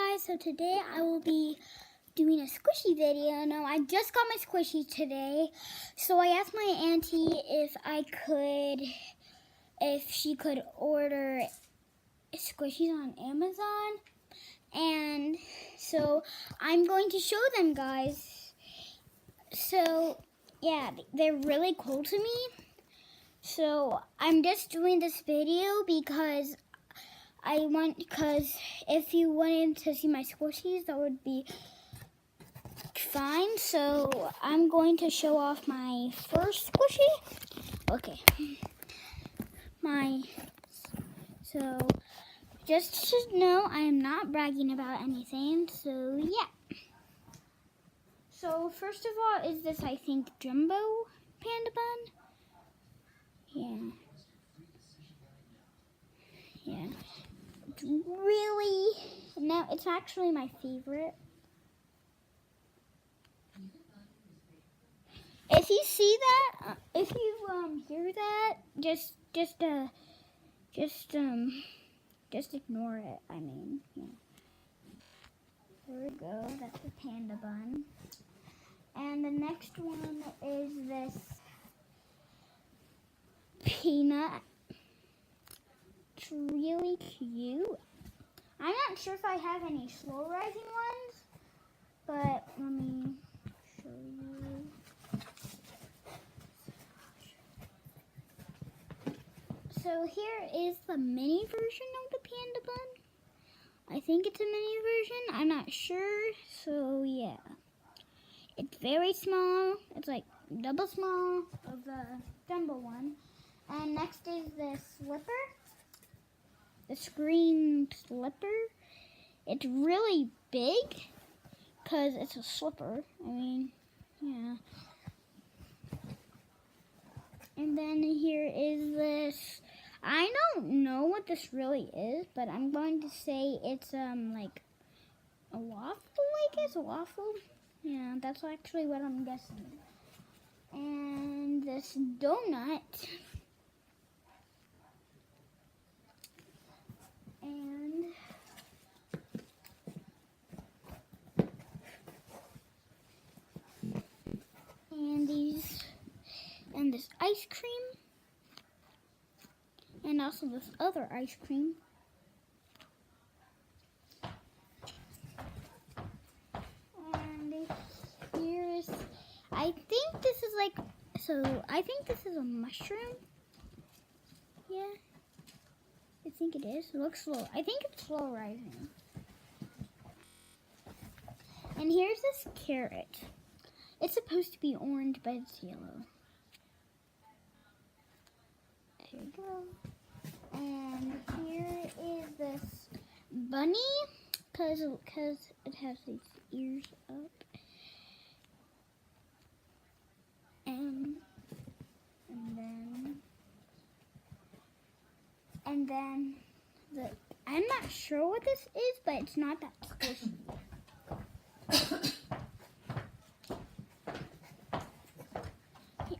guys, so today I will be doing a squishy video. Now I just got my squishy today, so I asked my auntie if she could order squishies on Amazon, and so I'm going to show them, guys. So yeah, they're really cool to me. So I'm just doing this video because if you wanted to see my squishies, that would be fine. So I'm going to show off my first squishy. Okay. So just to know, I am not bragging about anything. So yeah. So first of all is this, I think, jumbo panda bun. Yeah. Really, no, it's actually my favorite. If you see that, if you hear that, just ignore it. I mean, yeah. There we go. That's the panda bun. And the next one is this peanut. It's really cute. I'm not sure if I have any slow rising ones, but let me show you. So here is the mini version of the panda bun. I think it's a mini version. I'm not sure. So yeah, it's very small. It's like double small of the jumbo one. And next is this slipper. The screen slipper. It's really big because it's a slipper. I mean, yeah. And then here is this. I don't know what this really is, but I'm going to say it's like a waffle, I guess, a waffle. Yeah, that's actually what I'm guessing. And this donut. And this ice cream. And also this other ice cream. And here's, I think this is a mushroom. Yeah, I think it is. It looks slow. I think it's slow rising. And here's this carrot. It's supposed to be orange, but it's yellow. There you go. And here is this bunny, because it has these ears up. And then I'm not sure what this is, but it's not that squishy.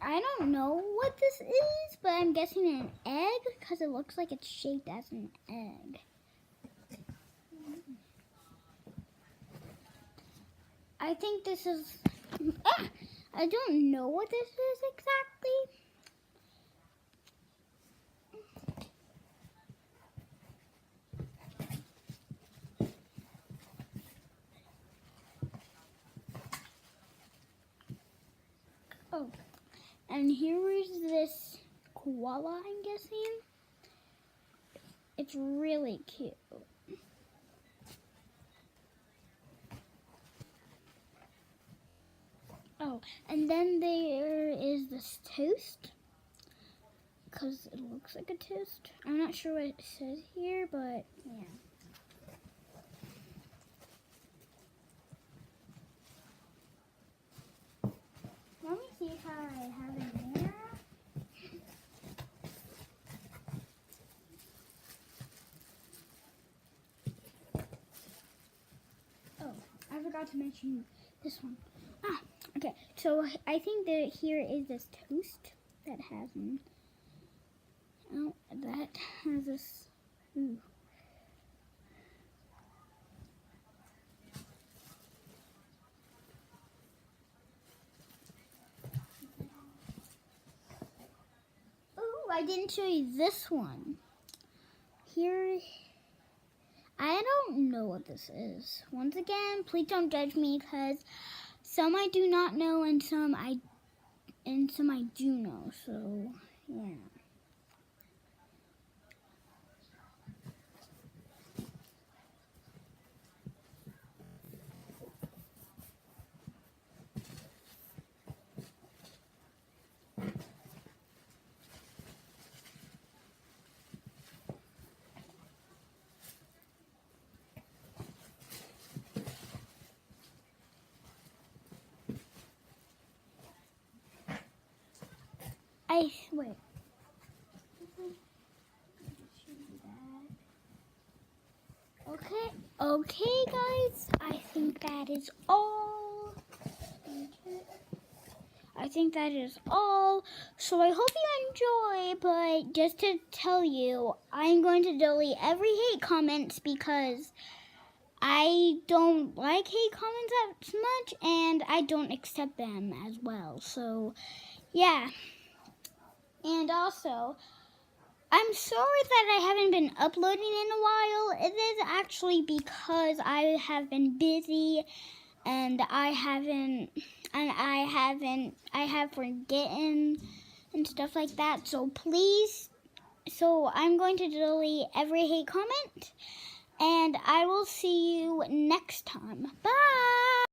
I don't know what this is, but I'm guessing an egg because it looks like it's shaped as an egg. I think this is, I don't know what this is exactly. Oh, and here is this koala, I'm guessing. It's really cute. Oh, and then there is this toast, because it looks like a toast. I'm not sure what it says here, but yeah. Let me see if I have it there. Oh, I forgot to mention this one. Okay, so I think that here is this toast that has this. Ooh. I didn't show you this one. Here, I don't know what this is. Once again, please don't judge me because some I do not know and some I do know. So, yeah. Wait. Okay, guys. I think that is all. So I hope you enjoy, but just to tell you, I'm going to delete every hate comments because I don't like hate comments that much and I don't accept them as well. So, yeah. And also, I'm sorry that I haven't been uploading in a while. It is actually because I have been busy and I have forgotten and stuff like that. So I'm going to delete every hate comment and I will see you next time. Bye!